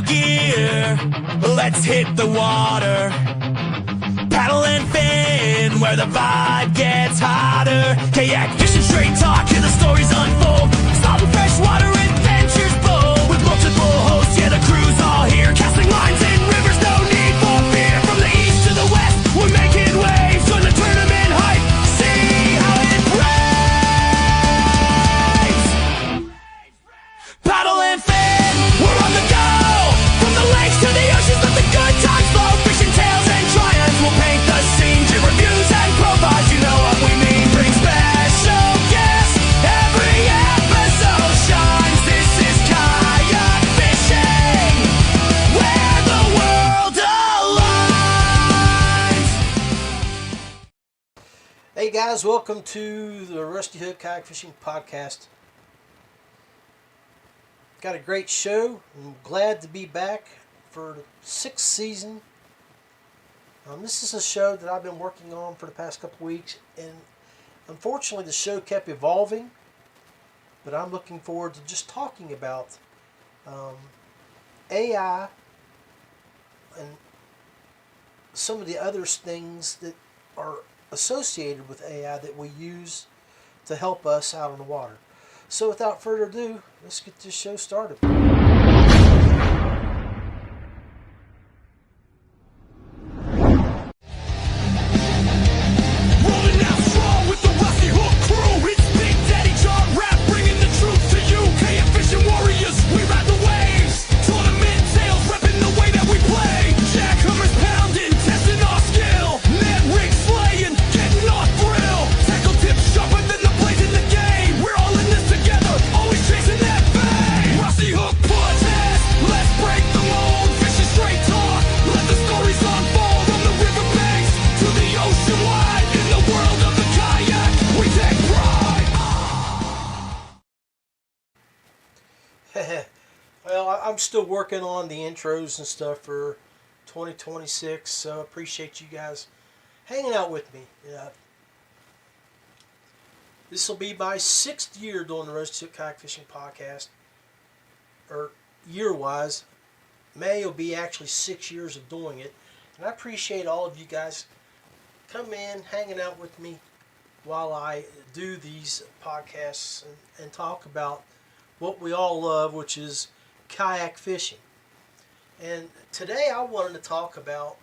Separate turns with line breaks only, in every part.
all gear, let's hit the water. Paddle and fin, where the vibe gets hotter. Kayak fishing, straight talk, hear the stories unfold. Salty freshwater adventures bold. With multiple hosts, yeah, the crew's all here. Casting lines in rivers, no need for fear. From the east to the west, we're making waves. Join the tournament hype, see how it raves. Paddle and fin, we're on the go. From the lakes to the oceans, let the good times flow. Fishing tales and triumphs will paint the scene. Give reviews and profiles, you know what we mean. Bring special guests, every episode shines. This is kayak fishing, where the world aligns.
Hey guys, welcome to the Rusty Hook Kayak Fishing Podcast. Got a great show. I'm glad to be back for the 6th season. This is a show that I've been working on for the past couple weeks, and unfortunately the show kept evolving, but I'm looking forward to just talking about AI and some of the other things that are associated with AI that we use to help us out on the water. So without further ado, let's get this show started.
Rolling out strong with the Rusty Hook crew. It's Big Daddy John Rapp bringing the truth to you. Kayak fishing warriors, we ride the waves. Tournament sails, repping the way that we play. Jackhammers pounding, testing our skill. Net rig slaying, getting our thrill. Tackle tips sharper than the blades in the game. We're all in this together, always chasing that bang. Rusty Hook podcast, let's break the mold. Fishing straight talk, let the stories unfold. From the riverbanks to the ocean wide, in the world of the kayak, we take pride.
Well, I'm still working on the intros and stuff for 2026, so I appreciate you guys hanging out with me. This will be my 6th year doing the Rusty Hook Kayak Fishing Podcast, or year-wise. May will be actually 6 years of doing it, and I appreciate all of you guys coming in, hanging out with me while I do these podcasts and talk about what we all love, which is kayak fishing. And today I wanted to talk about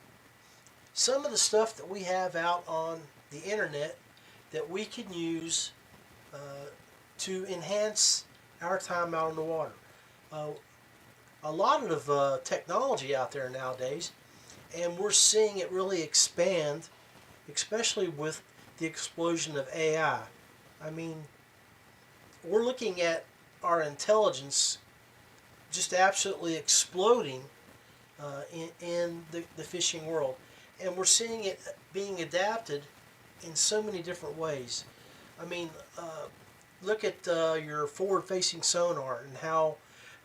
some of the stuff that we have out on the internet that we can use to enhance our time out on the water. A lot of technology out there nowadays, and we're seeing it really expand, especially with the explosion of AI. I mean, we're looking at our intelligence just absolutely exploding in the fishing world, and we're seeing it being adapted in so many different ways. I mean, look at your forward-facing sonar and how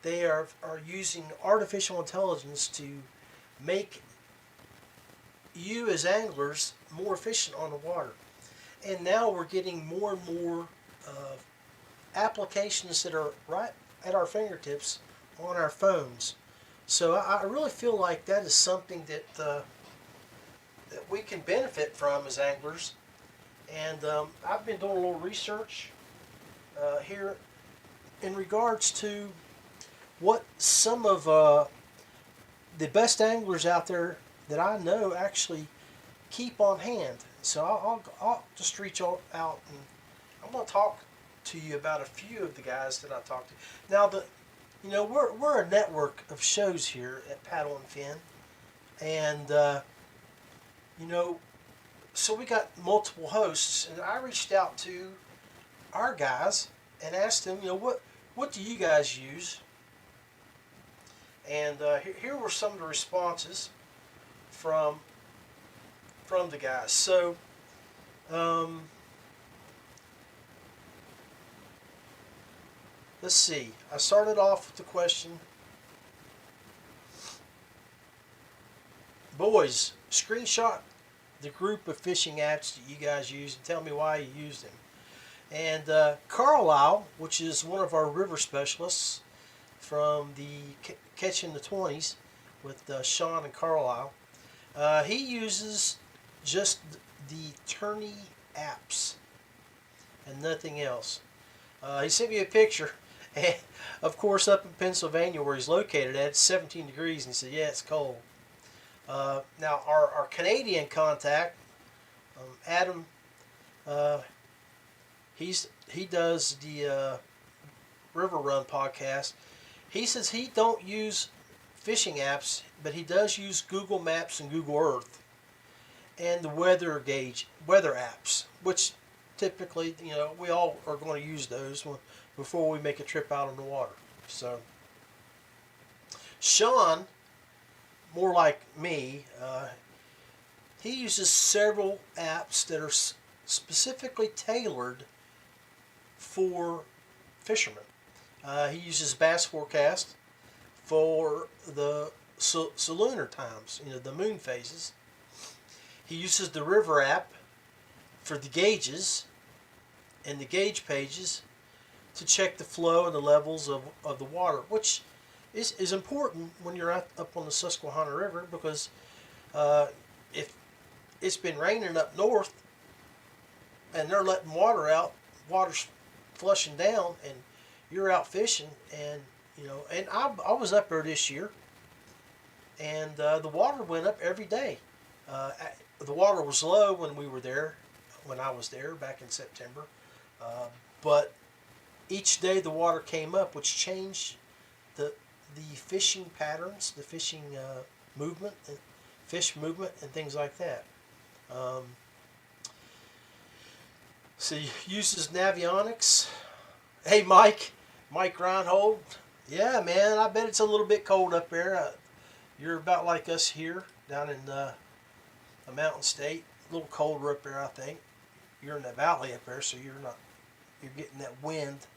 they are using artificial intelligence to make you as anglers more efficient on the water. And now we're getting more and more applications that are right at our fingertips on our phones. So I really feel like that is something that that we can benefit from as anglers. And I've been doing a little research here in regards to what some of the best anglers out there that I know actually keep on hand. So I'll just reach out and I'm going to talk to you about a few of the guys that I talked to. Now, we're a network of shows here at Paddle and Fin, and so we got multiple hosts, and I reached out to our guys and asked them, what do you guys use? And here were some of the responses from the guys. So let's see. I started off with the question, boys, screenshot the group of fishing apps that you guys use and tell me why you use them. And Carlisle, which is one of our river specialists, from the Catching the 20s with Sean and Carlisle. He uses just the tourney apps and nothing else. He sent me a picture, and of course, up in Pennsylvania where he's located at, it's 17 degrees, and he said, "Yeah, it's cold." Now, our Canadian contact, Adam, he does the River Run podcast. He says he don't use fishing apps, but he does use Google Maps and Google Earth and the weather apps, which typically, we all are going to use those before we make a trip out on the water. So, Sean, more like me, he uses several apps that are specifically tailored for fishermen. He uses Bass Forecast for the lunar times, the moon phases. He uses the River app for the gauges and the gauge pages to check the flow and the levels of the water, which is important when you're up on the Susquehanna River, because if it's been raining up north and they're letting water out, water's flushing down, and you're out fishing, and and I was up there this year, and the water went up every day. The water was low when I was there back in September, but each day the water came up, which changed the fishing patterns, the fishing movement, and fish movement, and things like that. So he uses Navionics. Hey, Mike Reinhold. Yeah, man, I bet it's a little bit cold up there. You're about like us here down in a mountain state. A little colder up there, I think. You're in the valley up there, so you're getting that wind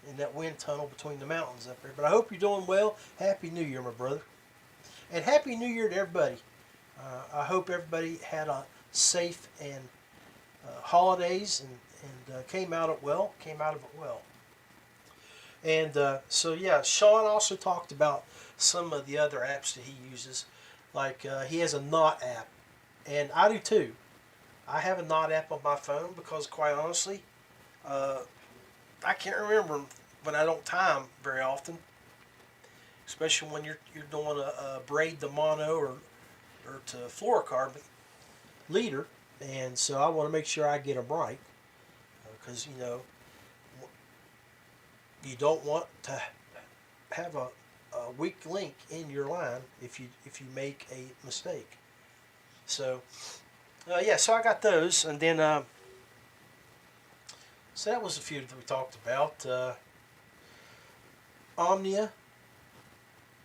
in that wind tunnel between the mountains up there. But I hope you're doing well. Happy New Year, my brother. And Happy New Year to everybody. I hope everybody had a safe and holidays and came out of it well. And so yeah, Sean also talked about some of the other apps that he uses. Like he has a knot app, and I do too. I have a knot app on my phone because, quite honestly, I can't remember when I don't time very often, especially when you're doing a braid to mono or to fluorocarbon leader, and so I want to make sure I get them right, because you don't want to have a weak link in your line if you make a mistake. So yeah, so I got those, and then so that was a few that we talked about. Omnia,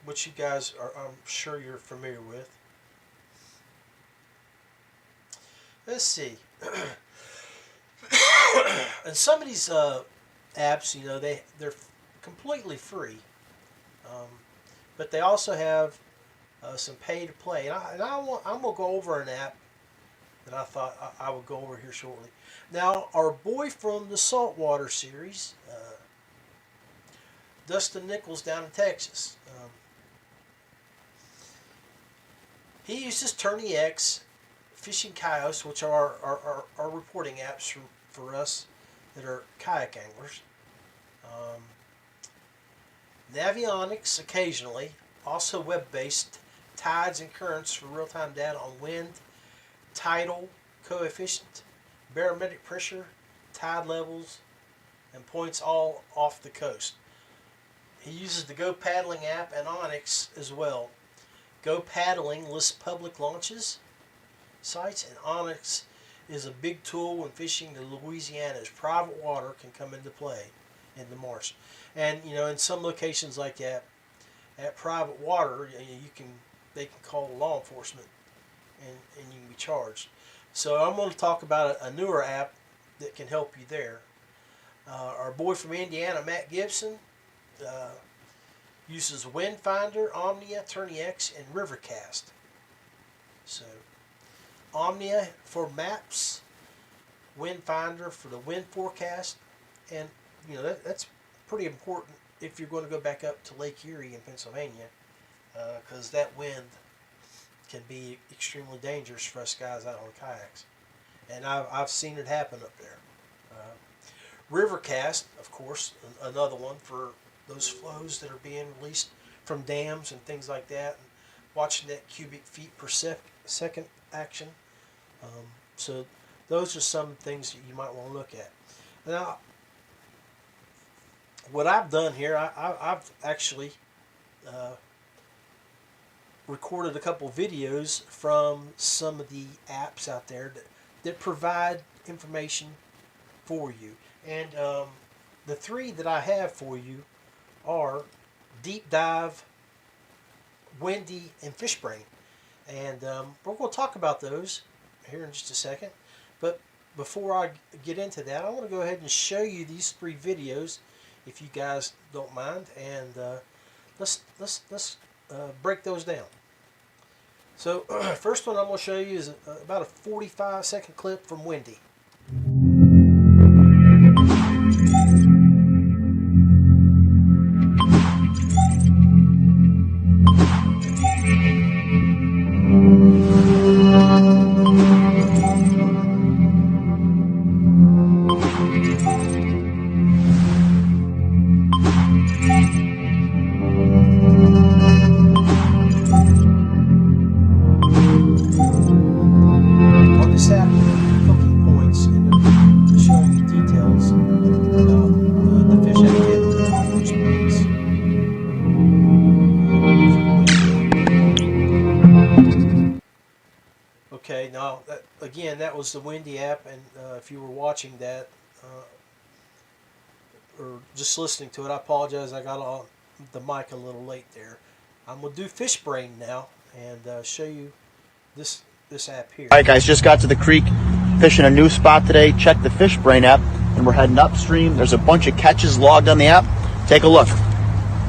which you guys I'm sure you're familiar with. Let's see. And some of these apps, they're completely free, but they also have some pay to play. And I'm gonna go over an app that I thought I would go over here shortly. Now, our boy from the Saltwater series, Dustin Nichols down in Texas, he uses Tourney X, Fishing Kayaks, which are our reporting apps for us that are kayak anglers. Navionics occasionally, also web-based, tides and currents for real-time data on wind, tidal coefficient, barometric pressure, tide levels, and points all off the coast. He uses the Go Paddling app and Onyx as well. Go Paddling lists public launches sites, and Onyx is a big tool when fishing the Louisiana's private water can come into play in the marsh. And in some locations like that, at private water, they can call law enforcement, and you can be charged. So I'm going to talk about a newer app that can help you there. Our boy from Indiana, Matt Gibson, uses Windfinder, Omnia, Tourney X, and Rivercast. So Omnia for maps, Windfinder for the wind forecast, and that's pretty important if you're going to go back up to Lake Erie in Pennsylvania, because that wind can be extremely dangerous for us guys out on kayaks. And I've seen it happen up there. Rivercast, of course, another one for those flows that are being released from dams and things like that, and watching that cubic feet per second action. So those are some things that you might want to look at. Now, what I've done here, I've actually recorded a couple videos from some of the apps out there that provide information for you. And the three that I have for you are Deep Dive, Windy, and Fishbrain. And we're going to talk about those here in just a second. But before I get into that, I want to go ahead and show you these three videos, if you guys don't mind. And let's break those down. So first one I'm going to show you is about a 45-second clip from Windy. Okay, now again, that was the Windy app, and if you were watching that or just listening to it, I apologize. I got on the mic a little late there. I'm gonna do Fishbrain now and show you this app here.
All right, guys, just got to the creek, fishing a new spot today. Check the Fishbrain app, and we're heading upstream. There's a bunch of catches logged on the app. Take a look.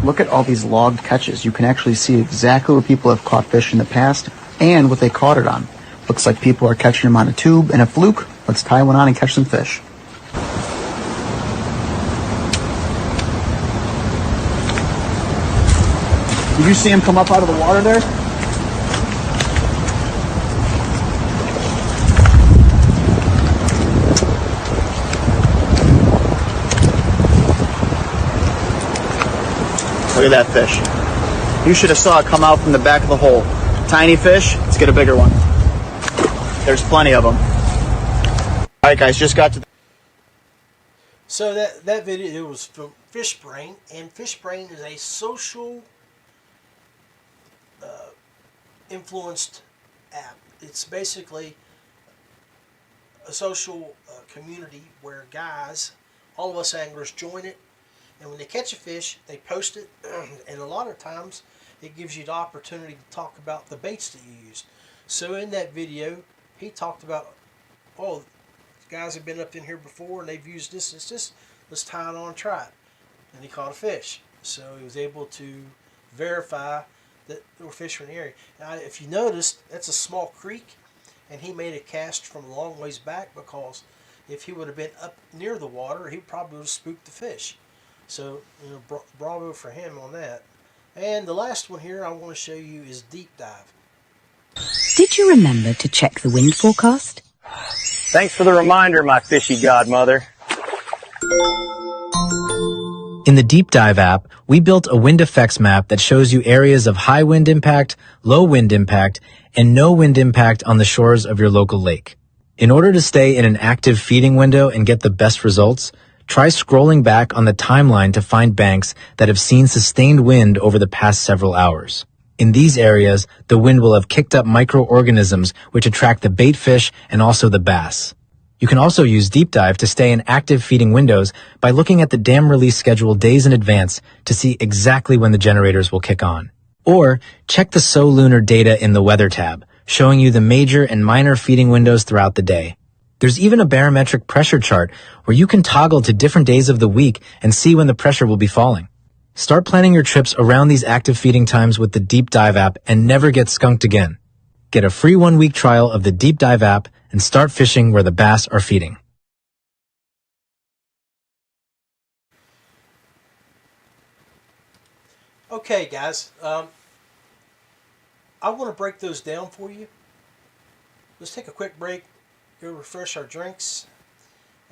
Look at all these logged catches. You can actually see exactly where people have caught fish in the past and what they caught it on. Looks like people are catching them on a tube and a fluke. Let's tie one on and catch some fish. Did you see him come up out of the water there? Look at that fish. You should have saw it come out from the back of the hole. Tiny fish, let's get a bigger one. There's plenty of them. All right, guys, just got to...
So that video was from Fishbrain, and Fishbrain is a social influenced app. It's basically a social community where guys, all of us anglers, join it, and when they catch a fish, they post it, and a lot of times it gives you the opportunity to talk about the baits that you used. So in that video, he talked about, oh, guys have been up in here before and they've used this, let's tie it on and try it. And he caught a fish. So he was able to verify that there were fish from the area. Now, if you noticed, that's a small creek, and he made a cast from a long ways back, because if he would have been up near the water, he probably would have spooked the fish. So, you know, bravo for him on that. And the last one here I want to show you is Deep Dive.
Did you remember to check the wind forecast?
Thanks for the reminder, my fishy godmother.
In the Deep Dive app, we built a wind effects map that shows you areas of high wind impact, low wind impact, and no wind impact on the shores of your local lake. In order to stay in an active feeding window and get the best results, try scrolling back on the timeline to find banks that have seen sustained wind over the past several hours. In these areas, the wind will have kicked up microorganisms which attract the bait fish and also the bass. You can also use Deep Dive to stay in active feeding windows by looking at the dam release schedule days in advance to see exactly when the generators will kick on. Or check the lunar data in the Weather tab, showing you the major and minor feeding windows throughout the day. There's even a barometric pressure chart where you can toggle to different days of the week and see when the pressure will be falling. Start planning your trips around these active feeding times with the Deep Dive app and never get skunked again. Get a free 1-week trial of the Deep Dive app and start fishing where the bass are feeding.
Okay, guys. I want to break those down for you. Let's take a quick break, go refresh our drinks,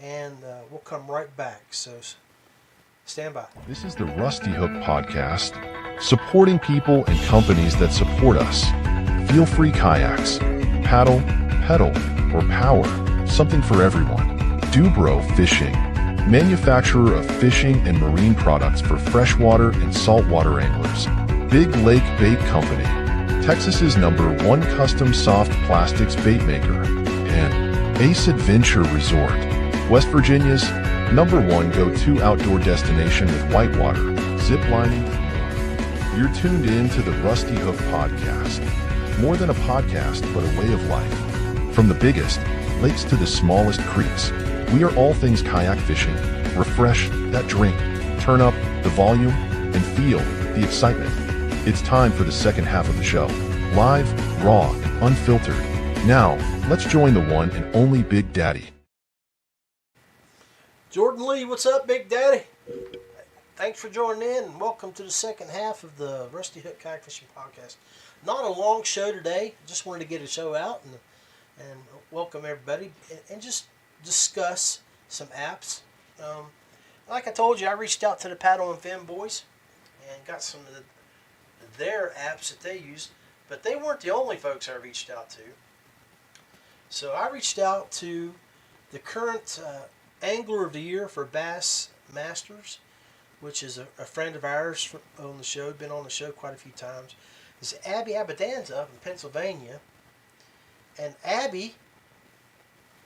and we'll come right back. So stand by.
This is the Rusty Hook Podcast, supporting people and companies that support us. Feel free kayaks, paddle, pedal, or power, something for everyone. Dubro Fishing, manufacturer of fishing and marine products for freshwater and saltwater anglers. Big Lake Bait Company, Texas's #1 custom soft plastics bait maker. And Ace Adventure Resort, West Virginia's #1 go-to outdoor destination with whitewater, zip lining, and more. You're tuned in to the Rusty Hook Podcast. More than a podcast, but a way of life. From the biggest lakes to the smallest creeks, we are all things kayak fishing. Refresh that drink, turn up the volume, and feel the excitement. It's time for the second half of the show. Live, raw, and unfiltered. Now, let's join the one and only Big Daddy.
Jordan Lee, what's up, Big Daddy? Thanks for joining in, and welcome to the second half of the Rusty Hook Kayak Fishing Podcast. Not a long show today. Just wanted to get a show out and welcome everybody and just discuss some apps. Like I told you, I reached out to the Paddle and Fin boys and got some of their apps that they use, but they weren't the only folks I reached out to. So I reached out to the current Angler of the Year for Bass Masters, which is a friend of ours on the show, been on the show quite a few times. It's Abby Abadanza up in Pennsylvania. And Abby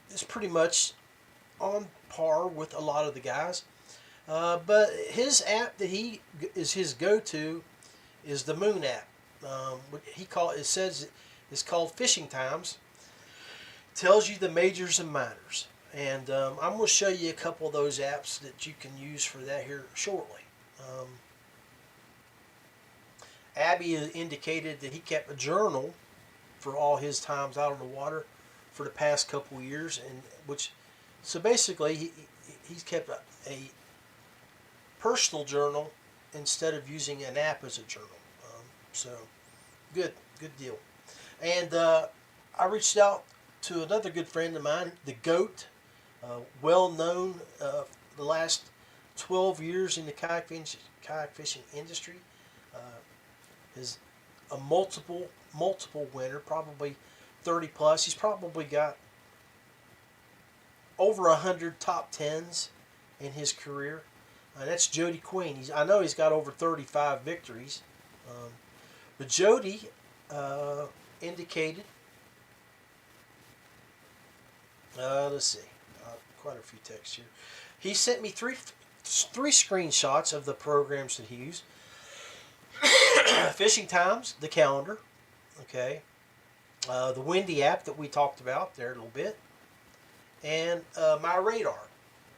is pretty much on par with a lot of the guys. But his app that he is his go-to is the Moon app. It says it's called Fishing Times. Tells you the majors and minors. And I'm going to show you a couple of those apps that you can use for that here shortly. Abby indicated that he kept a journal for all his times out on the water for the past couple of years, so basically he's kept a personal journal instead of using an app as a journal. So good deal. And I reached out to another good friend of mine, the Goat, well known the last 12 years in the kayak fishing industry. Is a multiple winner, probably 30 plus. He's probably got over 100 top 10s in his career. That's Jody Queen. I know he's got over 35 victories. But Jody indicated, let's see, quite a few texts here. He sent me three screenshots of the programs that he used. Fishing Times, the calendar, okay, the Windy app that we talked about there a little bit, and my radar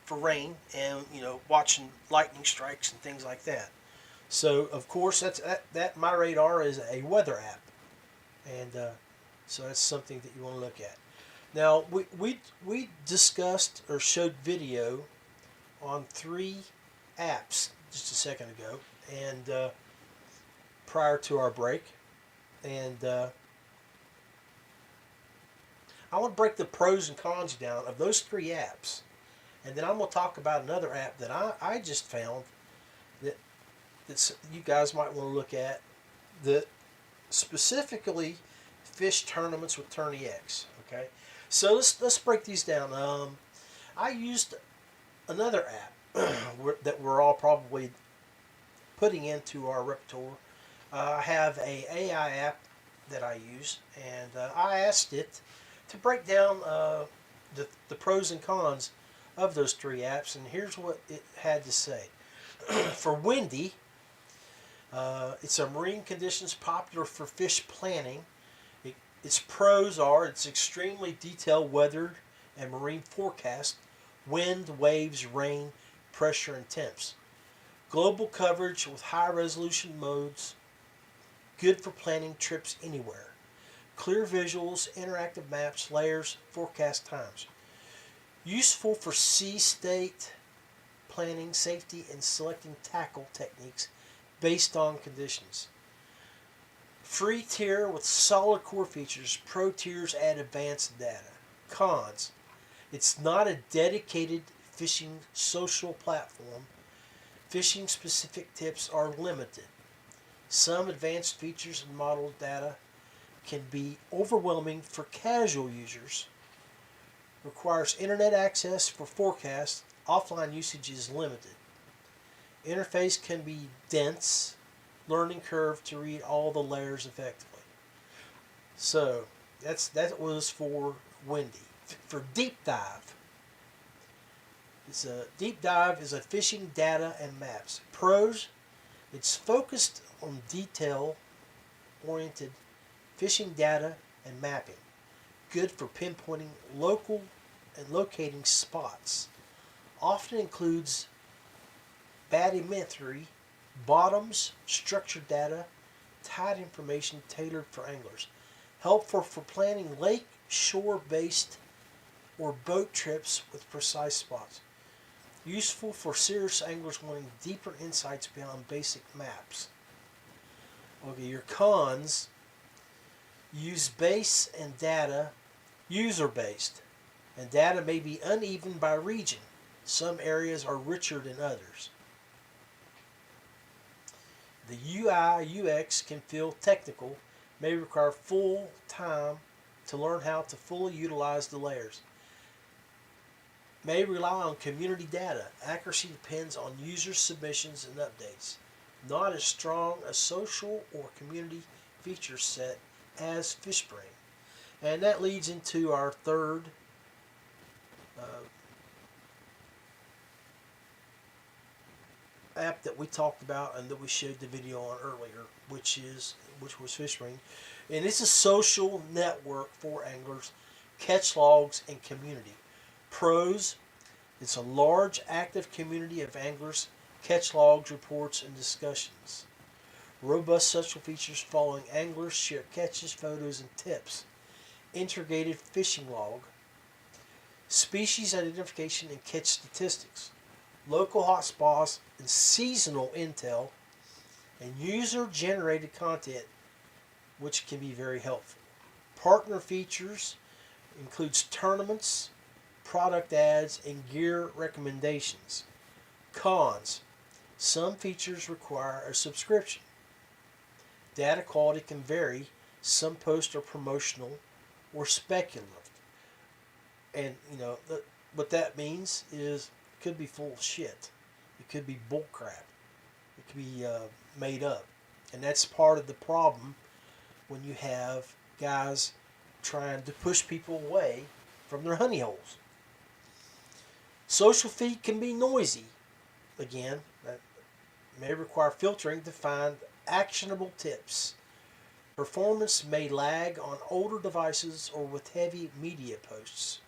for rain and watching lightning strikes and things like that. So of course that my radar is a weather app, and so that's something that you want to look at. Now we discussed or showed video on 3 apps just a second ago, and prior to our break, and I want to break the pros and cons down of those 3 apps, and then I'm going to talk about another app that I just found that you guys might want to look at, that specifically fish tournaments with Tourney X. Okay, so let's break these down. I used another app that we're all probably putting into our repertoire. I have a AI app that I use, and I asked it to break down the pros and cons of those 3 apps, and here's what it had to say. For Windy, it's a marine conditions popular for fish planning. Its pros are it's extremely detailed weather and marine forecast, wind, waves, rain, pressure, and temps. Global coverage with high resolution modes. Good for planning trips anywhere. Clear visuals, interactive maps, layers, forecast times. Useful for sea state planning, safety, and selecting tackle techniques based on conditions. Free tier with solid core features. Pro tiers add advanced data. Cons. It's not a dedicated fishing social platform. Fishing specific tips are limited. Some advanced features and model data can be overwhelming for casual users. Requires internet access for forecasts. Offline usage is limited. Interface can be dense. Learning curve to read all the layers effectively. So that was for Windy. For Deep Dive. Deep Dive is a fishing data and maps. Pros, it's focused on detail-oriented fishing data and mapping. Good for pinpointing local and locating spots. Often includes bathymetry, bottoms, structured data, tide information tailored for anglers. Helpful for planning lake, shore-based, or boat trips with precise spots. Useful for serious anglers wanting deeper insights beyond basic maps. Okay, your cons. Use base and data, user-based, and data may be uneven by region. Some areas are richer than others. The UI UX can feel technical, may require full time to learn how to fully utilize the layers. May rely on community data. Accuracy depends on user submissions and updates. Not as strong a social or community feature set as Fishbrain. And that leads into our third app that we talked about and that we showed the video on earlier, which was Fisherman. And it's a social network for anglers, catch logs, and community. Pros, it's a large active community of anglers, catch logs, reports, and discussions. Robust social features following anglers, share catches, photos, and tips. Integrated fishing log. Species identification and catch statistics. Local hotspots and seasonal intel, and user-generated content, which can be very helpful. Partner features includes tournaments, product ads, and gear recommendations. Cons. Some features require a subscription. Data quality can vary. Some posts are promotional or speculative. And, what that means is it could be full of shit. It could be bull crap. It could be made up. And that's part of the problem when you have guys trying to push people away from their honey holes. Social feed can be noisy. Again, that may require filtering to find actionable tips. Performance may lag on older devices or with heavy media posts.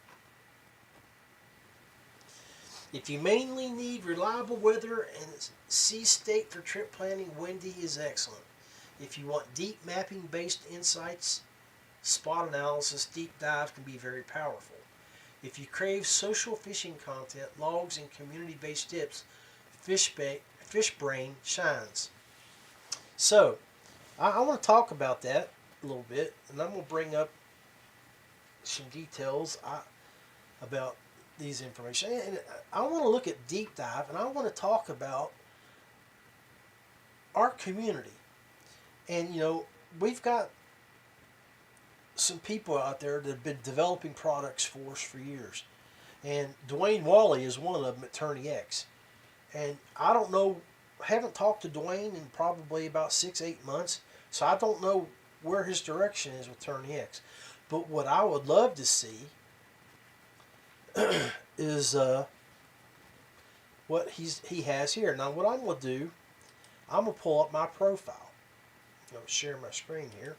If you mainly need reliable weather and sea state for trip planning, Windy is excellent. If you want deep mapping based insights, spot analysis, Deep Dive can be very powerful. If you crave social fishing content, logs, and community based tips, Fishbrain shines. So, I want to talk about that a little bit, and I'm going to bring up some details about these information. And I want to look at Deep Dive, and I want to talk about our community. And, we've got some people out there that have been developing products for us for years. And Dwayne Wally is one of them at Tourney X. And I don't know, haven't talked to Dwayne in probably about 6-8 months, so I don't know where his direction is with Tourney X. But what I would love to see is what he has here. Now, what I'm going to do, I'm going to pull up my profile. I'm going to share my screen here.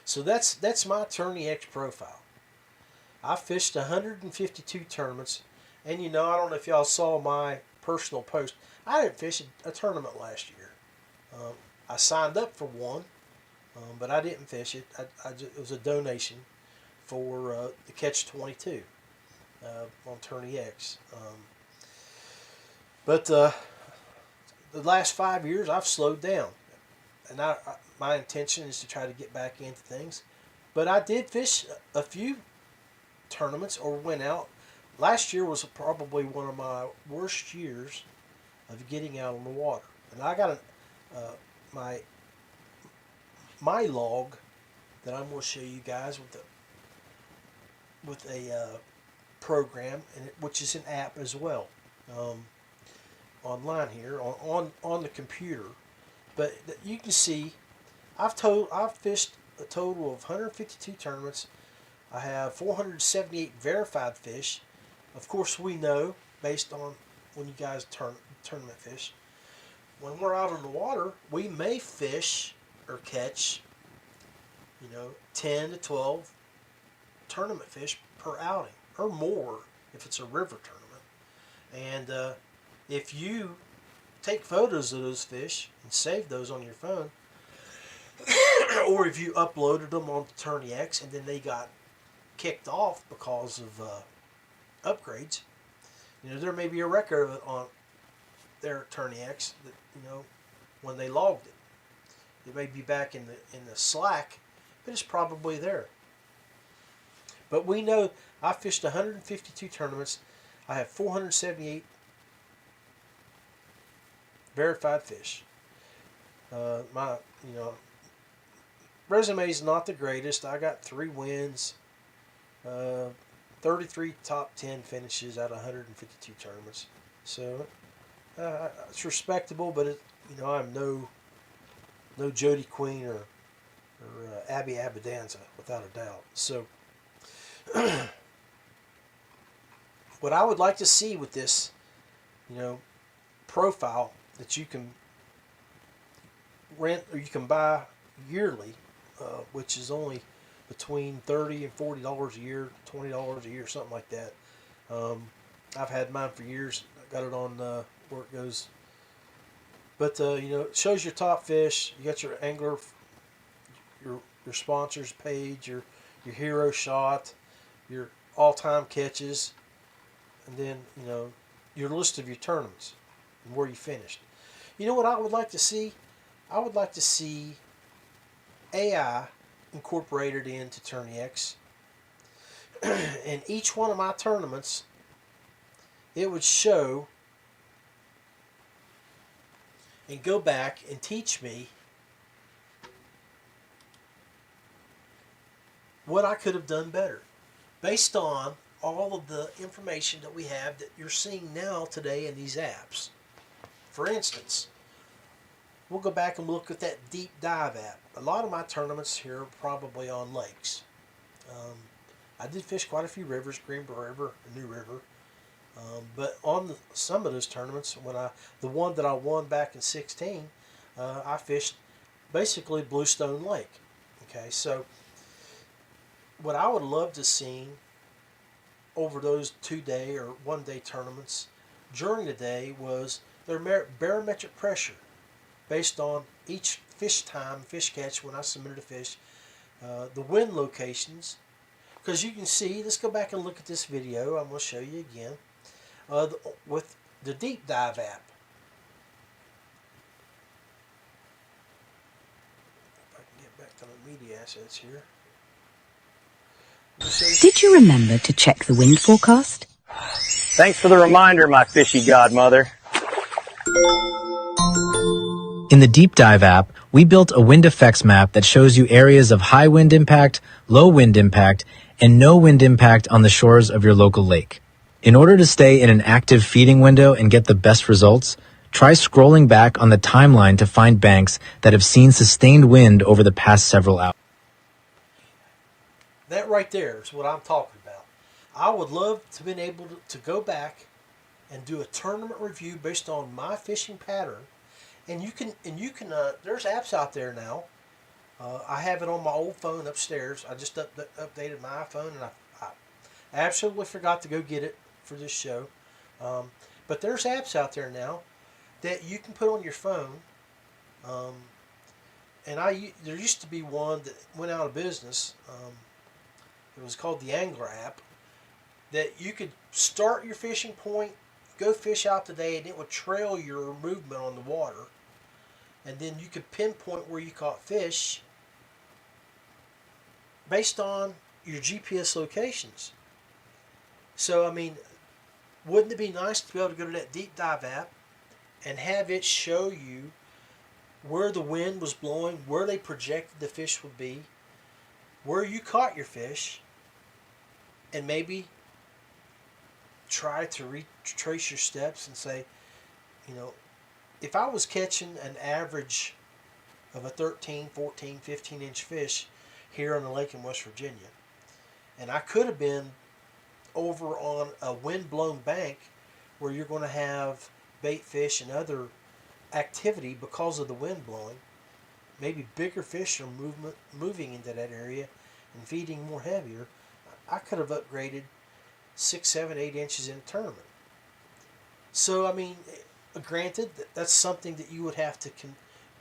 So that's my Tourney X profile. I fished 152 tournaments, and I don't know if y'all saw my personal post. I didn't fish a tournament last year. I signed up for one, but I didn't fish it. It was a donation for the Catch 22 on Tourney X. But the last 5 years, I've slowed down, and my intention is to try to get back into things. But I did fish a few tournaments or went out. Last year was probably one of my worst years of getting out on the water, and I got my log that I'm going to show you guys with a program, which is an app as well, online here on the computer. But you can see I've fished a total of 152 tournaments. I have 478 verified fish. Of course, we know, based on when you guys tournament fish, when we're out on the water, we may fish or catch, 10 to 12 tournament fish per outing, or more if it's a river tournament. And if you take photos of those fish and save those on your phone, or if you uploaded them onto Tourney X and then they got kicked off because of upgrades, there may be a record of it on their Tourney X that, when they logged it. It may be back in the Slack, but it's probably there. But we know I fished 152 tournaments. I have 478 verified fish. My resume is not the greatest. I got 3 wins, 33 top 10 finishes out of 152 tournaments. So it's respectable, but I'm no Jody Queen or Abby Abadanza, without a doubt. So what I would like to see with this, profile that you can rent or you can buy yearly, which is only between $30 and $40 a year, $20 a year, something like that. I've had mine for years. I got it on where it goes. But it shows your top fish. You got your angler, your sponsors page, your hero shot, your all-time catches, and then your list of your tournaments and where you finished. You know what I would like to see? I would like to see AI incorporated into Tourney X. And each one of my tournaments, it would show and go back and teach me what I could have done better based on all of the information that we have that you're seeing now today in these apps. For instance, we'll go back and look at that deep dive app. A lot of my tournaments here are probably on lakes. I did fish quite a few rivers, Greenbrier River, New River. But on some of those tournaments, the one that I won back in 2016, I fished basically Bluestone Lake. Okay, so what I would love to see over those 2-day or 1-day tournaments during the day was their barometric pressure based on each fish time, fish catch when I submitted a fish, the wind locations. Because you can see, let's go back and look at this video. I'm going to show you again. With the deep dive app. If I can get back to the media assets here.
Did you remember to check the wind forecast?
Thanks for the reminder, my fishy godmother.
In the Deep Dive app, we built a wind effects map that shows you areas of high wind impact, low wind impact, and no wind impact on the shores of your local lake. In order to stay in an active feeding window and get the best results, try scrolling back on the timeline to find banks that have seen sustained wind over the past several hours.
That right there is what I'm talking about. I would love to be able to go back and do a tournament review based on my fishing pattern. And you can there's apps out there now. I have it on my old phone upstairs. I just updated my iPhone, and I absolutely forgot to go get it for this show. But there's apps out there now that you can put on your phone. And there used to be one that went out of business. it was called the Angler app, that you could start your fishing point, go fish out today, and it would trail your movement on the water. And then you could pinpoint where you caught fish based on your GPS locations. So, I mean, wouldn't it be nice to be able to go to that deep dive app and have it show you where the wind was blowing, where they projected the fish would be, where you caught your fish, and maybe try to retrace your steps and say, you know, if I was catching an average of a 13, 14, 15-inch fish here on the lake in West Virginia, and I could have been over on a wind-blown bank where you're going to have bait fish and other activity because of the wind blowing, maybe bigger fish are moving into that area and feeding more heavier, I could have upgraded 6, 7, 8 inches in a tournament. So, I mean, granted, that's something that you would have to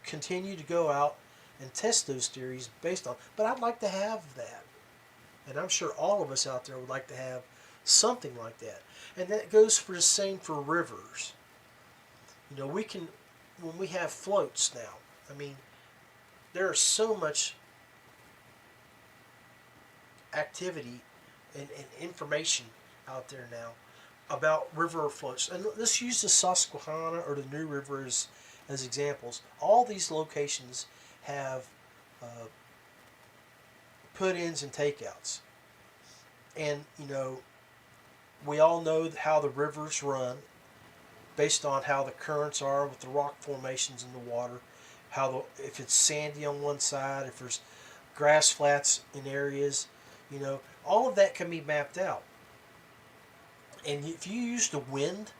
continue to go out and test those theories based on. But I'd like to have that. And I'm sure all of us out there would like to have something like that. And that goes for the same for rivers. You know, we can, when we have floats now, I mean, there is so much activity and information out there now about river floats. And let's use the Susquehanna or the New River as examples. All these locations have put-ins and takeouts. And, you know, we all know how the rivers run based on how the currents are with the rock formations in the water, if it's sandy on one side, if there's grass flats in areas, you know, all of that can be mapped out. And if you use the wind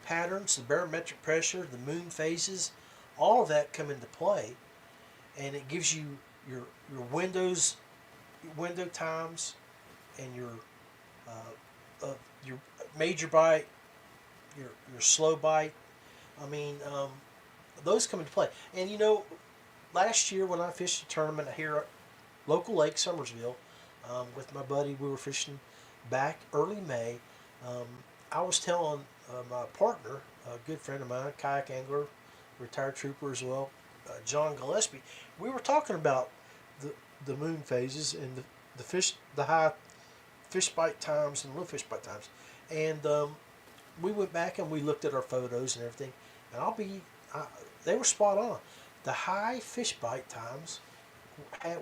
patterns, the barometric pressure, the moon phases, all of that come into play, and it gives you your window times, and your major bite, your slow bite. I mean, those come into play. And you know, last year when I fished a tournament here at local lake Summersville with my buddy, we were fishing back early May. I was telling my partner, a good friend of mine, kayak angler, retired trooper as well, John Gillespie, we were talking about the moon phases and the high fish bite times and low fish bite times. And we went back and we looked at our photos and everything, and they were spot on. The high fish bite times,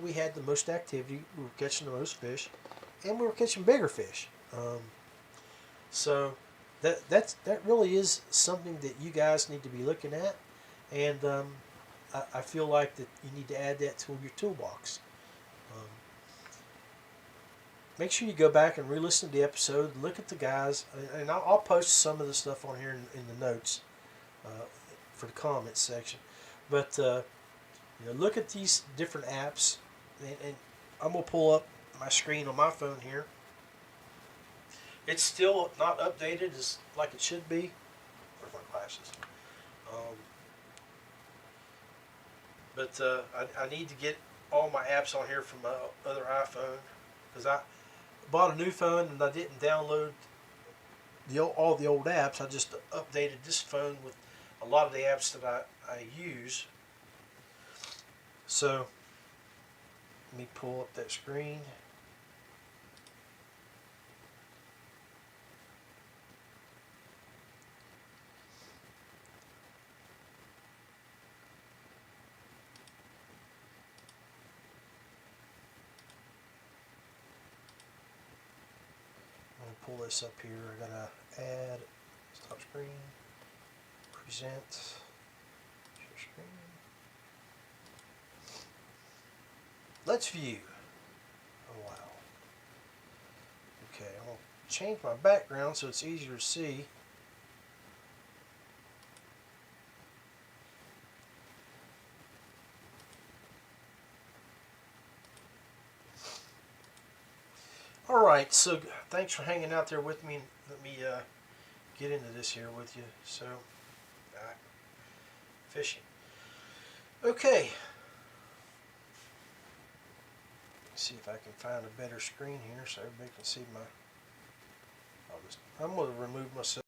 we had the most activity, we were catching the most fish, and we were catching bigger fish. So that really is something that you guys need to be looking at, and I feel like that you need to add that to your toolbox. Make sure you go back and re-listen to the episode, look at the guys, and I'll post some of the stuff on here in the notes for the comments section. But you know, look at these different apps, and I'm gonna pull up my screen on my phone here. It's still not updated as like it should be. Where's my glasses? But I need to get all my apps on here from my other iPhone, because I bought a new phone and I didn't download all the old apps. I just updated this phone with a lot of the apps that I use. So let me pull up that screen. Pull this up here. I gotta add stop screen, present, share screen. Let's view. Oh wow. Okay, I'm gonna change my background so it's easier to see. Alright, so thanks for hanging out there with me. Let me get into this here with you. So, fishing. Okay. See if I can find a better screen here so everybody can see my. I'm going to remove myself.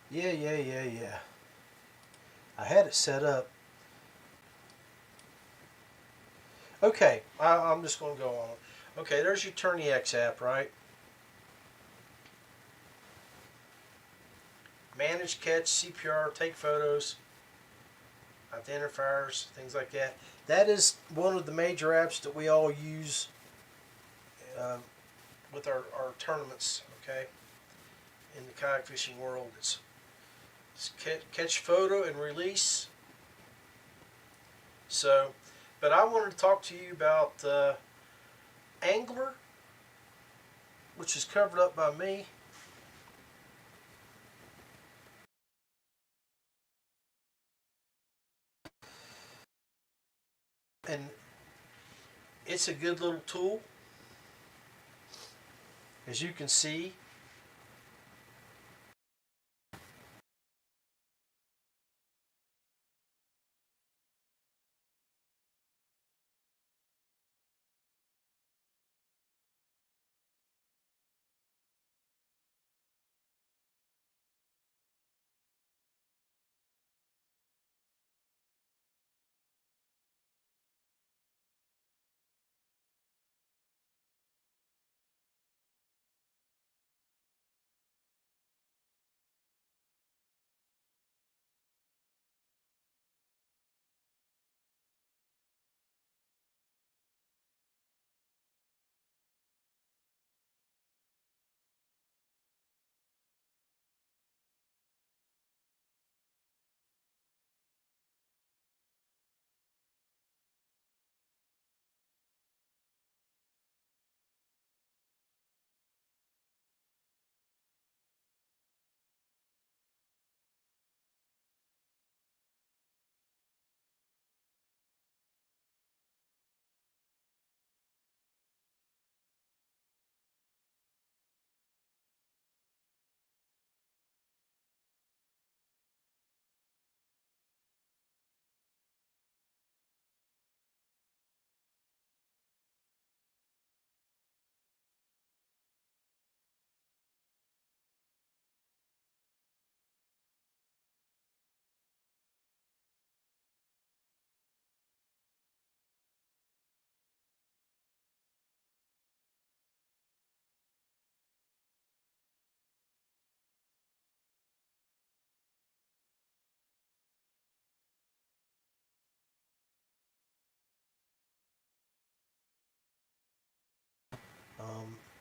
Yeah. I had it set up. Okay, I'm just going to go on. Okay, there's your Turn the X app, right? Manage, catch, CPR, take photos, identifiers, things like that. That is one of the major apps that we all use with our tournaments, okay? In the kayak fishing world, it's catch photo and release. So, but I wanted to talk to you about Angler, which is covered up by me. And it's a good little tool. As you can see,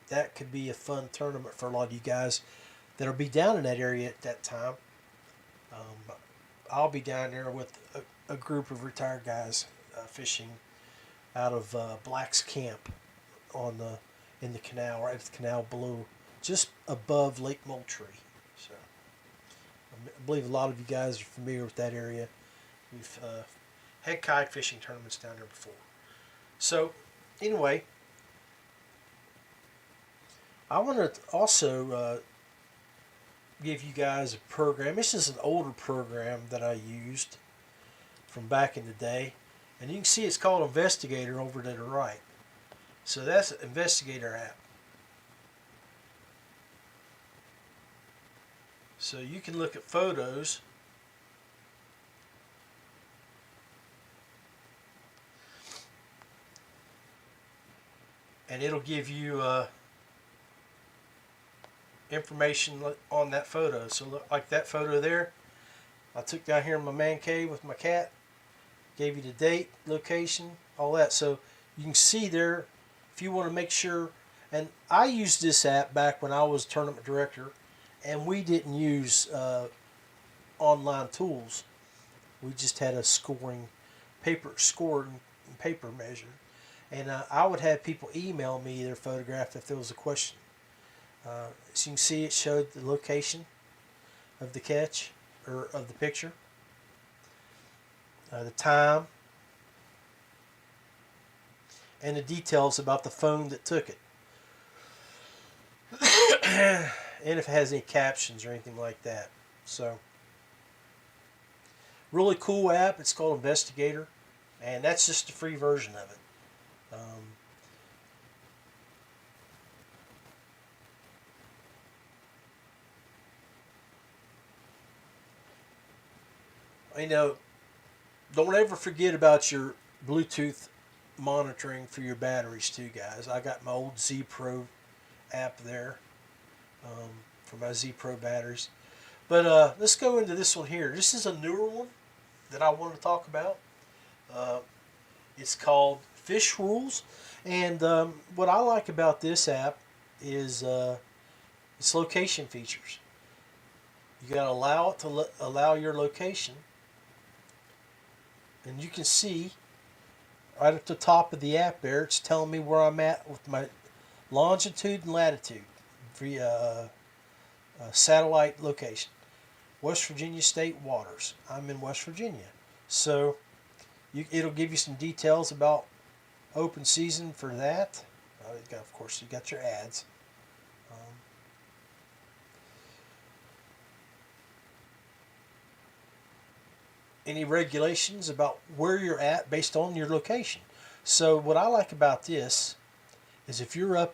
that could be a fun tournament for a lot of you guys that'll be down in that area at that time. I'll be down there with a group of retired guys fishing out of Black's Camp on the in the canal, right at the canal below, just above Lake Moultrie. So I believe a lot of you guys are familiar with that area. We've had kayak fishing tournaments down there before. So anyway, I want to also give you guys a program. This is an older program that I used from back in the day. And you can see it's called Investigator over to the right. So that's an Investigator app. So you can look at photos. And it'll give you information on that photo. So look, like that photo there, I took down here in my man cave with my cat. Gave you the date, location, all that. So you can see there if you want to make sure. And I used this app back when I was tournament director, and we didn't use online tools. We just had a scoring paper measure. And I would have people email me their photograph if there was a question. As you can see, it showed the location of the catch. or of the picture, the time, and the details about the phone that took it. And if it has any captions or anything like that. So, really cool app. It's called Investigator, and that's just the free version of it. You know, don't ever forget about your Bluetooth monitoring for your batteries too, guys. I got my old Z Pro app there for my Z Pro batteries. But let's go into this one here. This is a newer one that I want to talk about. It's called Fish Rules, and what I like about this app is its location features. You got to allow it to allow your location, and you can see right at the top of the app there, it's telling me where I'm at with my longitude and latitude via satellite location. West Virginia State Waters. I'm in West Virginia. So it'll give you some details about open season for that. Of course, you got your ads. Any regulations about where you're at based on your location. So what I like about this is if you're up,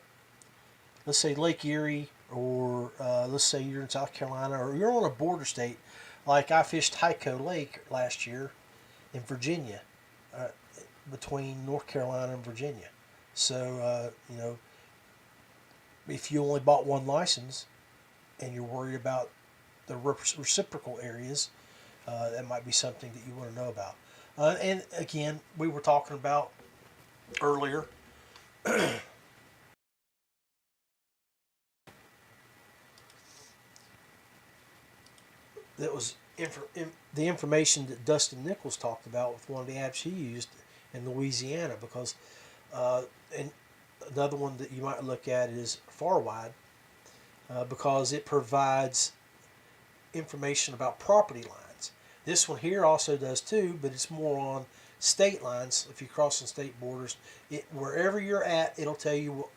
let's say Lake Erie, or let's say you're in South Carolina, or you're on a border state, like I fished Hyco Lake last year in Virginia, between North Carolina and Virginia. So, if you only bought one license and you're worried about the reciprocal areas, that might be something that you want to know about. And again, we were talking about earlier that was the information that Dustin Nichols talked about with one of the apps he used in Louisiana, because and another one that you might look at is FarWide, because it provides information about property lines. This one here also does too, but it's more on state lines. If you're crossing state borders, wherever you're at, it'll tell you.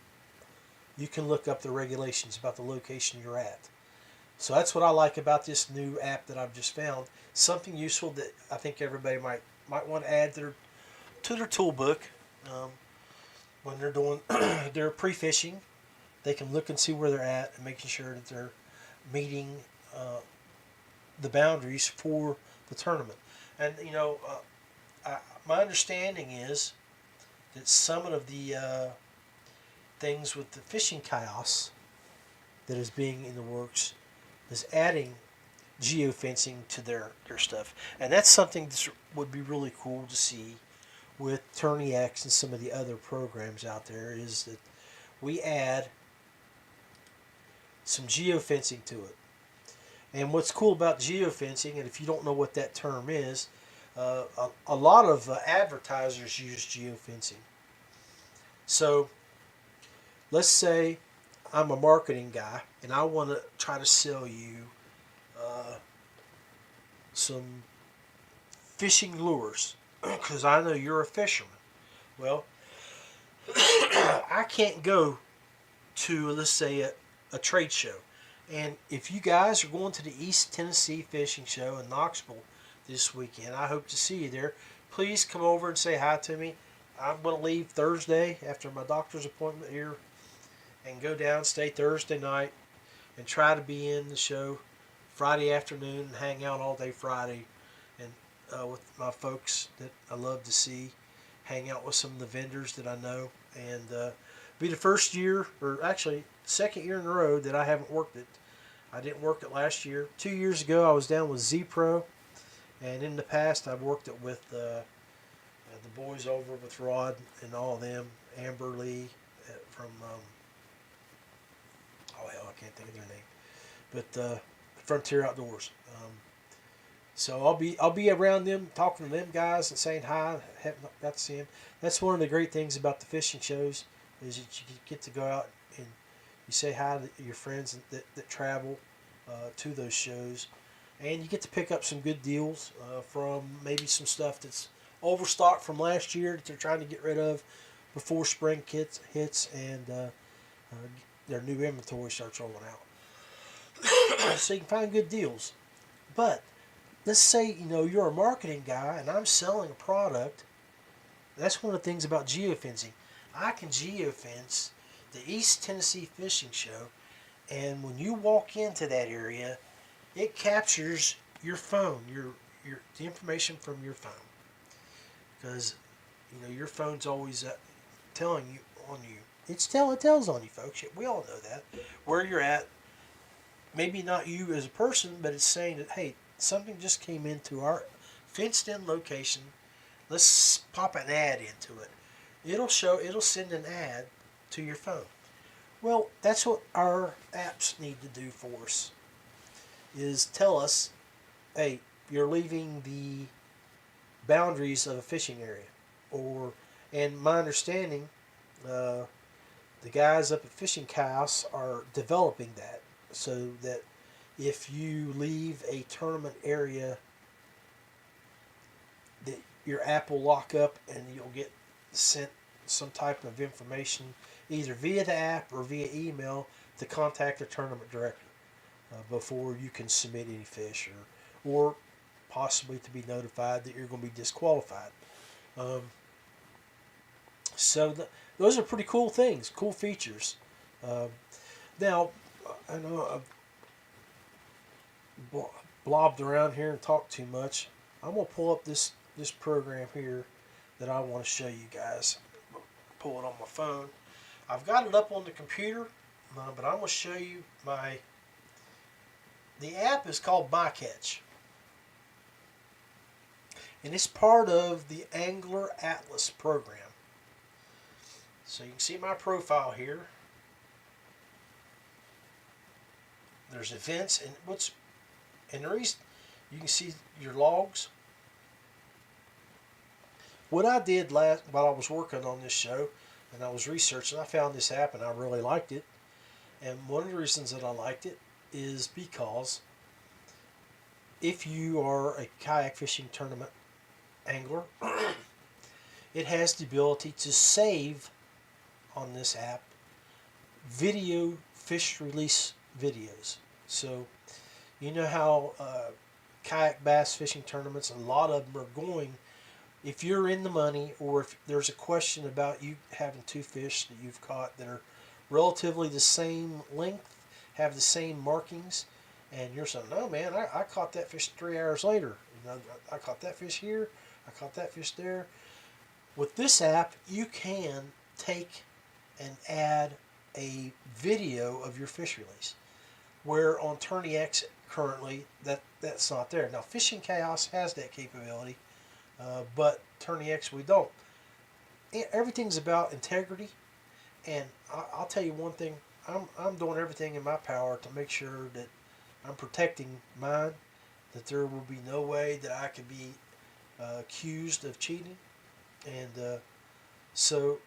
You can look up the regulations about the location you're at. So that's what I like about this new app that I've just found. Something useful that I think everybody might want to add to their toolbook when they're doing their pre-fishing. They can look and see where they're at and making sure that they're meeting the boundaries for the tournament. And my understanding is that some of the things with the fishing chaos that is being in the works is adding geofencing to their stuff, and that's something that would be really cool to see with Tourney X and some of the other programs out there, is that we add some geofencing to it. And what's cool about geofencing, and if you don't know what that term is, a lot of advertisers use geofencing. So let's say I'm a marketing guy and I want to try to sell you some fishing lures because I know you're a fisherman. Well, I can't go to, let's say, a trade show. And if you guys are going to the East Tennessee Fishing Show in Knoxville this weekend, I hope to see you there. Please come over and say hi to me. I'm going to leave Thursday after my doctor's appointment here and go down, stay Thursday night, and try to be in the show Friday afternoon and hang out all day Friday and with my folks that I love to see, hang out with some of the vendors that I know, and be the first year, or actually second year in a row, that I haven't worked it. I didn't work it last year. 2 years ago I was down with Z Pro, and in the past I've worked it with the boys over with Rod and all of them, Amber Lee from I can't think of their name, but Frontier Outdoors. So I'll be around them, talking to them guys and saying hi. Haven't got to see them. That's one of the great things about the fishing shows, is that you get to go out and you say hi to your friends that travel to those shows. and you get to pick up some good deals from maybe some stuff that's overstocked from last year that they're trying to get rid of before spring hits and their new inventory starts rolling out. So you can find good deals. But let's say you're a marketing guy and I'm selling a product. That's one of the things about geofencing. I can geofence the East Tennessee Fishing Show, and when you walk into that area, it captures your phone, the information from your phone, because your phone's always telling you on you. It tells on you, folks. We all know that where you're at. Maybe not you as a person, but it's saying that, hey, something just came into our fenced-in location. Let's pop an ad into it. It'll send an ad to your phone. Well, that's what our apps need to do for us, is tell us, hey, you're leaving the boundaries of a fishing area. And my understanding, the guys up at Fishing Chaos are developing that so that if you leave a tournament area, that your app will lock up and you'll get sent some type of information either via the app or via email to contact the tournament director before you can submit any fish or possibly to be notified that you're going to be disqualified. Those are pretty cool things, cool features. Now, I know I've blobbed around here and talked too much. I'm going to pull up this program here that I want to show you guys. Pull it on my phone. I've got it up on the computer, but I'm going to show you the app is called MyCatch. And it's part of the Angler Atlas program. So you can see my profile here. There's events and the reason you can see your logs. What I did while I was working on this show and I was researching, I found this app and I really liked it. And one of the reasons that I liked it is because if you are a kayak fishing tournament angler, it has the ability to save on this app video fish release videos. So you know how kayak bass fishing tournaments, a lot of them are going, if you're in the money or if there's a question about you having two fish that you've caught that are relatively the same length, have the same markings, and you're saying, no man, I caught that fish 3 hours later. I caught that fish here, I caught that fish there. With this app, you can take and add a video of your fish release, where on TourneyX currently that's not there. Now Fishing Chaos has that capability, but TourneyX we don't. Everything's about integrity, and I'll tell you one thing, I'm doing everything in my power to make sure that I'm protecting mine, that there will be no way that I can be accused of cheating. And so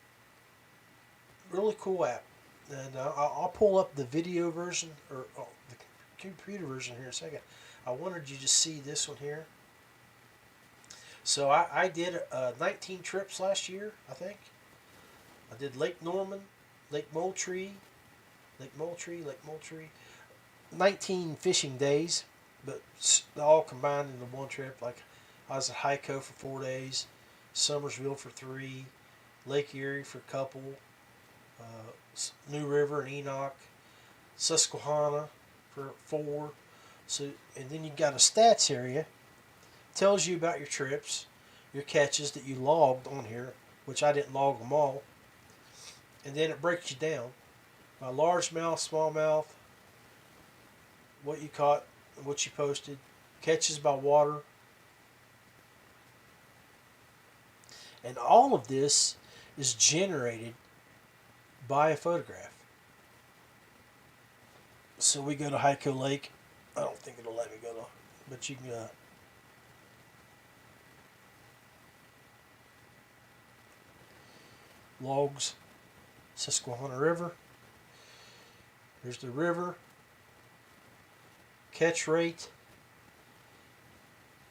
really cool app. And I'll pull up the video version or the computer version here in a second. I wanted you to see this one here. So I did 19 trips last year, I think. I did Lake Norman, Lake Moultrie, 19 fishing days, but all combined into one trip. Like I was at Hyco for 4 days, Summersville for 3, Lake Erie for a couple, New River and Enoch, Susquehanna for 4. So, and then you got a stats area. Tells you about your trips, your catches that you logged on here, which I didn't log them all. And then it breaks you down by largemouth, smallmouth, what you caught, what you posted, catches by water. And all of this is generated by a photograph. So we go to Hyco Lake. I don't think it'll let me go to, but you can logs, Susquehanna River. Here's the river. Catch rate.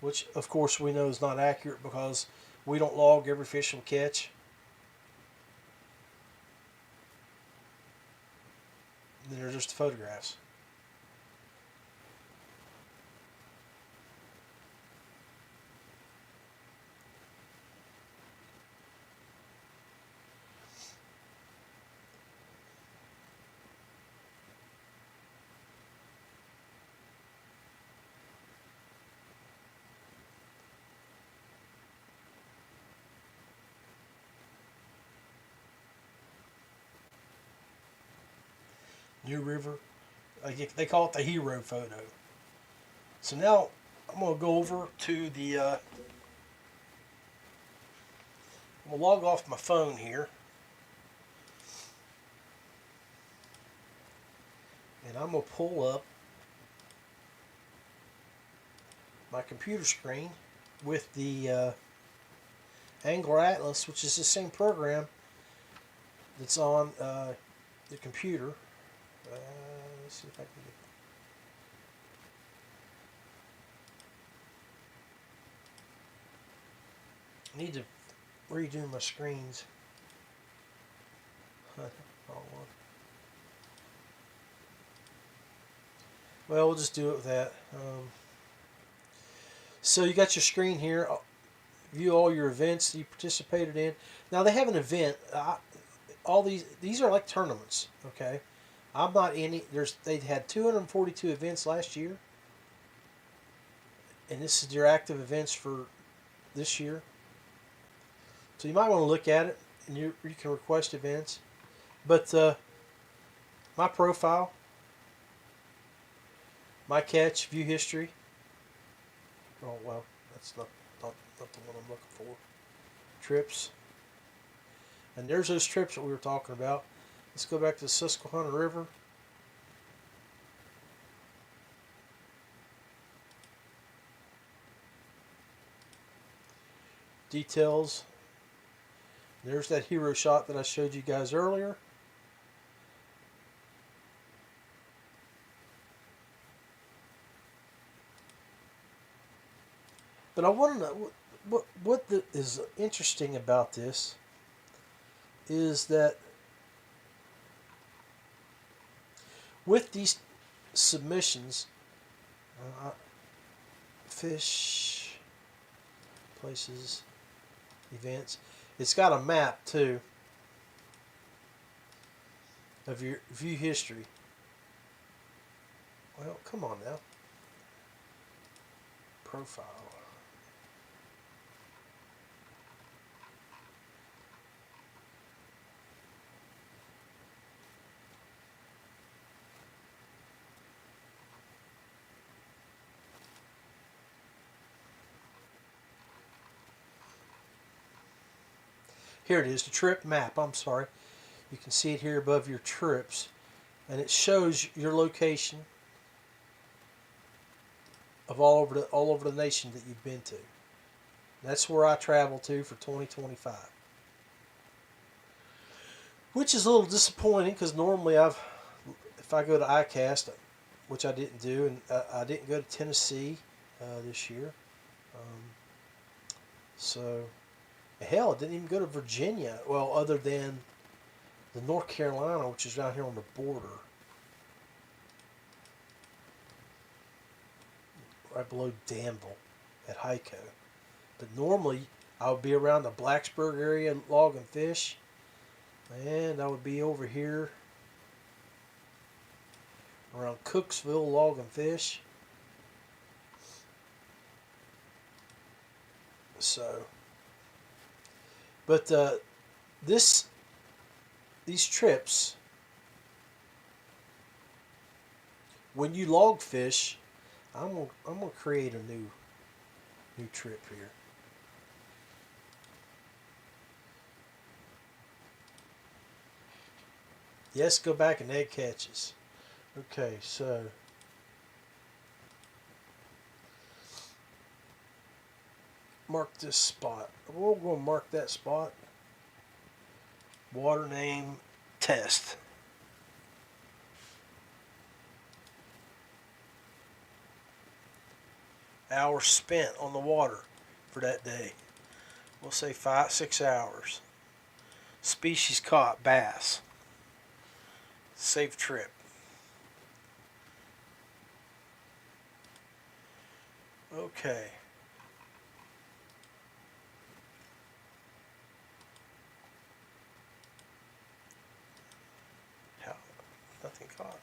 which of course we know is not accurate because we don't log every fish we catch. And then they're just photographs. New River. They call it the hero photo. So now I'm going to go over to the. I'm going to log off my phone here. And I'm going to pull up my computer screen with the Angler Atlas, which is the same program that's on the computer. Let's see if I can get. I need to redo my screens. Wrong one. Well, we'll just do it with that. So you got your screen here. View all your events that you participated in. Now they have an event. All these are like tournaments. Okay. I'm not any. They had 242 events last year, and this is their active events for this year. So you might want to look at it, and you can request events. But my profile, my catch, view history. Oh well, that's not the one I'm looking for. Trips, and there's those trips that we were talking about. Let's go back to the Susquehanna River. Details. There's that hero shot that I showed you guys earlier. But I want to know what is interesting about this is that with these submissions, fish, places, events, it's got a map too of your view history. Well, come on now. Profile. Here it is, the trip map. I'm sorry. You can see it here above your trips. And it shows your location of all over the nation that you've been to. That's where I travel to for 2025. Which is a little disappointing because normally if I go to ICAST, which I didn't do, and I didn't go to Tennessee this year. So, hell, I didn't even go to Virginia. Well, other than the North Carolina, which is down here on the border. Right below Danville at Hyco. But normally, I would be around the Blacksburg area logging fish. And I would be over here around Cooksville logging fish. So, but these trips, when you log fish, I'm gonna create a new trip here. Yes, go back and egg catches. Okay, so mark this spot. We're going to mark that spot. Water name test. hours spent on the water for that day. We'll say 6 hours. Species caught, bass. Safe trip. Okay. How? Nothing caught.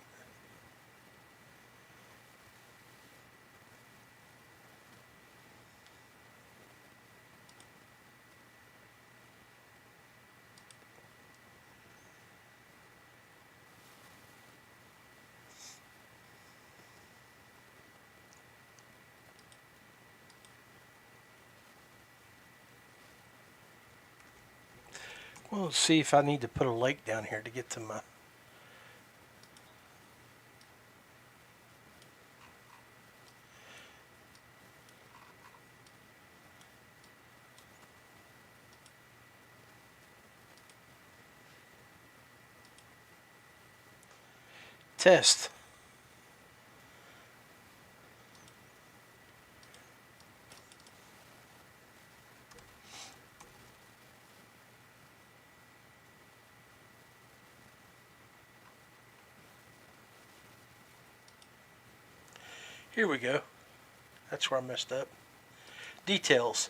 Well, let's see if I need to put a lake down here to get to my... Test. Here we go. That's where I messed up. Details.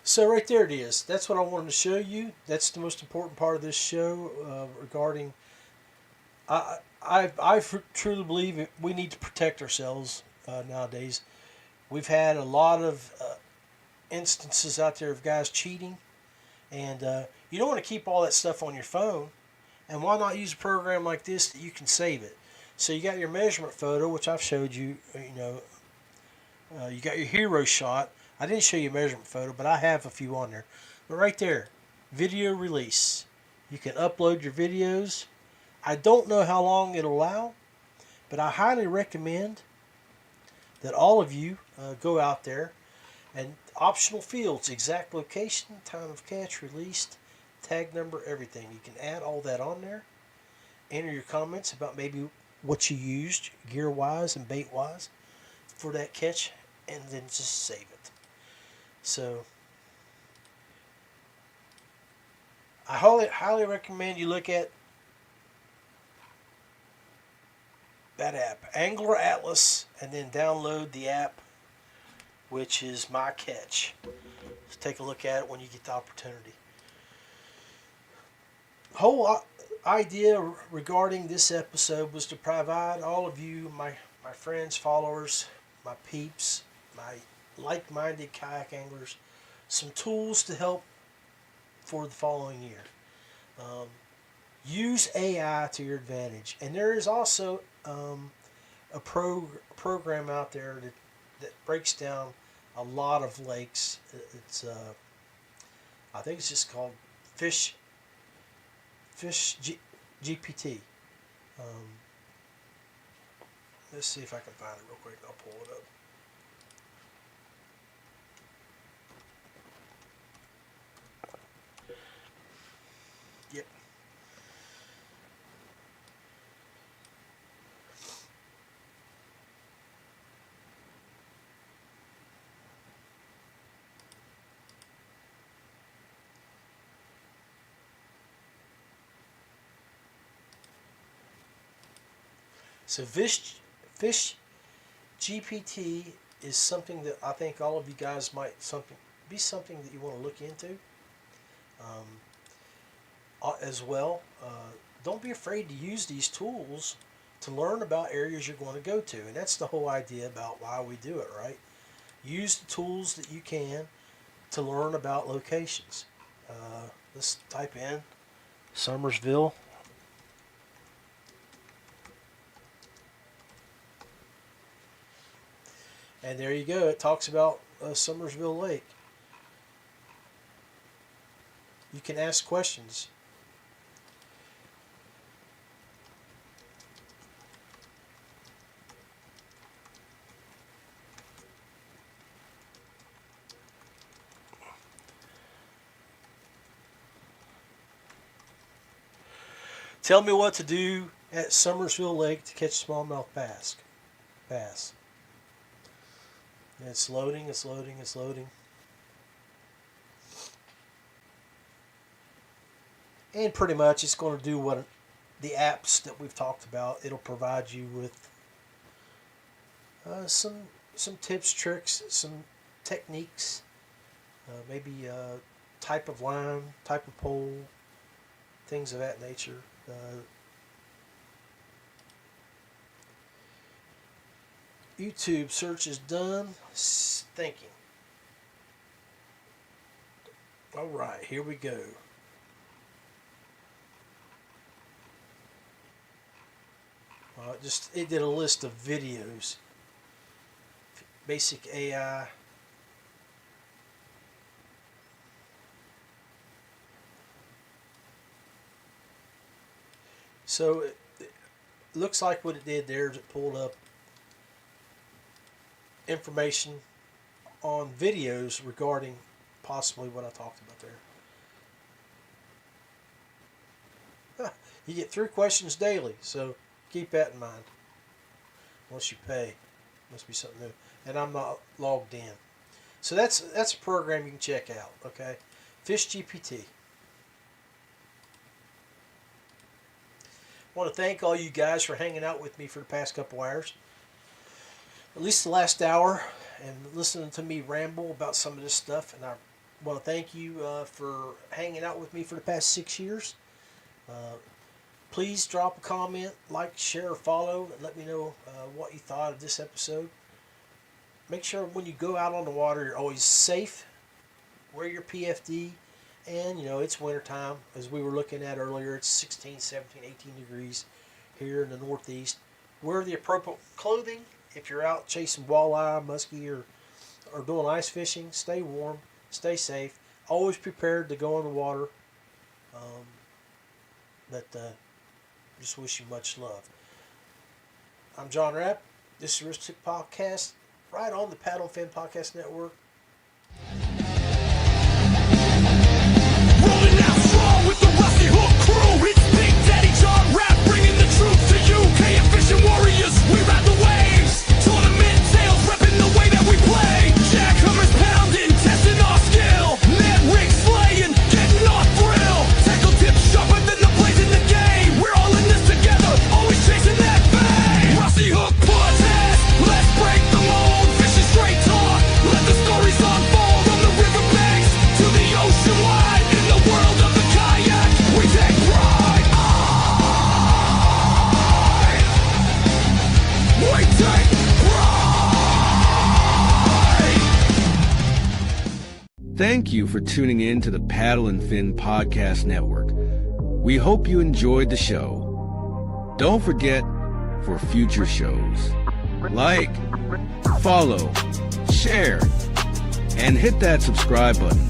So right there it is. That's what I wanted to show you. That's the most important part of this show regarding... I truly believe we need to protect ourselves nowadays. We've had a lot of instances out there of guys cheating. And you don't want to keep all that stuff on your phone. And why not use a program like this that you can save it? So you got your measurement photo, which I've showed you. You got your hero shot. I didn't show you a measurement photo, but I have a few on there. But right there, video release. You can upload your videos. I don't know how long it'll allow, but I highly recommend that all of you go out there and optional fields, exact location, time of catch, released, tag number, everything. You can add all that on there. Enter your comments about maybe what you used gear-wise and bait-wise for that catch, and then just save it. So I highly recommend you look at that app, Angler Atlas, and then download the app, which is My Catch. Just take a look at it when you get the opportunity. Whole idea regarding this episode was to provide all of you, my friends, followers, my peeps, my like-minded kayak anglers, some tools to help for the following year. Use AI to your advantage. And there is also a program out there that breaks down a lot of lakes. It's I think it's just called Fish GPT. Let's see if I can find it real quick. I'll pull it up. Yep. So Fish GPT is something that I think all of you guys might be something that you want to look into as well. Don't be afraid to use these tools to learn about areas you're going to go to, and that's the whole idea about why we do it, right? Use the tools that you can to learn about locations. Let's type in Summersville. And there you go. It talks about Summersville Lake. You can ask questions. Tell me what to do at Summersville Lake to catch smallmouth bass. It's loading, it's loading, it's loading. And pretty much it's going to do what the apps that we've talked about. It'll provide you with some tips, tricks, some techniques, maybe type of line, type of pole, things of that nature. YouTube search is done. Thinking. All right, here we go. It did a list of videos. Basic AI. So it looks like what it did there is it pulled up information on videos regarding possibly what I talked about there. You get 3 questions daily, so keep that in mind. Once you pay, must be something new. And I'm not logged in, so that's a program you can check out. Okay, FishGPT. I want to thank all you guys for hanging out with me for the past couple hours. At least the last hour, and listening to me ramble about some of this stuff. And I want to thank you for hanging out with me for the past 6 years. Please drop a comment, like, share, or follow, and let me know what you thought of this episode. Make sure when you go out on the water, you're always safe. Wear your PFD. And, it's wintertime. As we were looking at earlier, it's 16, 17, 18 degrees here in the Northeast. Wear the appropriate clothing. If you're out chasing walleye, muskie, or doing ice fishing, stay warm, stay safe. Always prepared to go in the water. Just wish you much love. I'm John Rapp. This is Rich Tick Podcast, right on the Paddle and Fin Podcast Network.
Rolling out strong with the Rusty Hook crew. It's Big Daddy John Rapp bringing the truth to you. KF Fishing Warriors, we ride the waves. Tournament tails repping the way that we play. Jackhammers pounding, testing our skill. Net rig slaying, getting our thrill. Tackle tips sharper than the blades in the game. We're all in this together, always chasing that bang. Rusty Hook podcast, let's break the mold. Fishing straight talk, let the stories unfold. On the riverbanks to the ocean wide. In the world of the kayak, we take pride. We take pride.
Thank you for tuning in to the Paddle and Fin Podcast Network. We hope you enjoyed the show. Don't forget, for future shows, like, follow, share, and hit that subscribe button.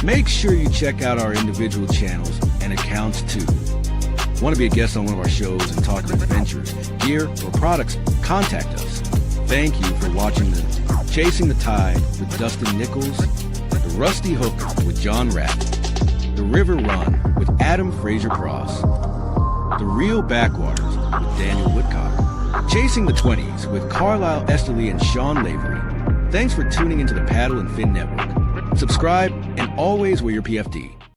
Make sure you check out our individual channels and accounts too. Want to be a guest on one of our shows and talk adventures, gear, or products? Contact us. Thank you for watching the Chasing the Tide with Dustin Nichols, The Rusty Hook with John Rapp, The River Run with Adam Fraser Cross, The Real Backwaters with Daniel Woodcock, Chasing the 20s with Carlisle Esterly and Sean Lavery. Thanks for tuning into the Paddle and Fin Network. Subscribe and always wear your PFD.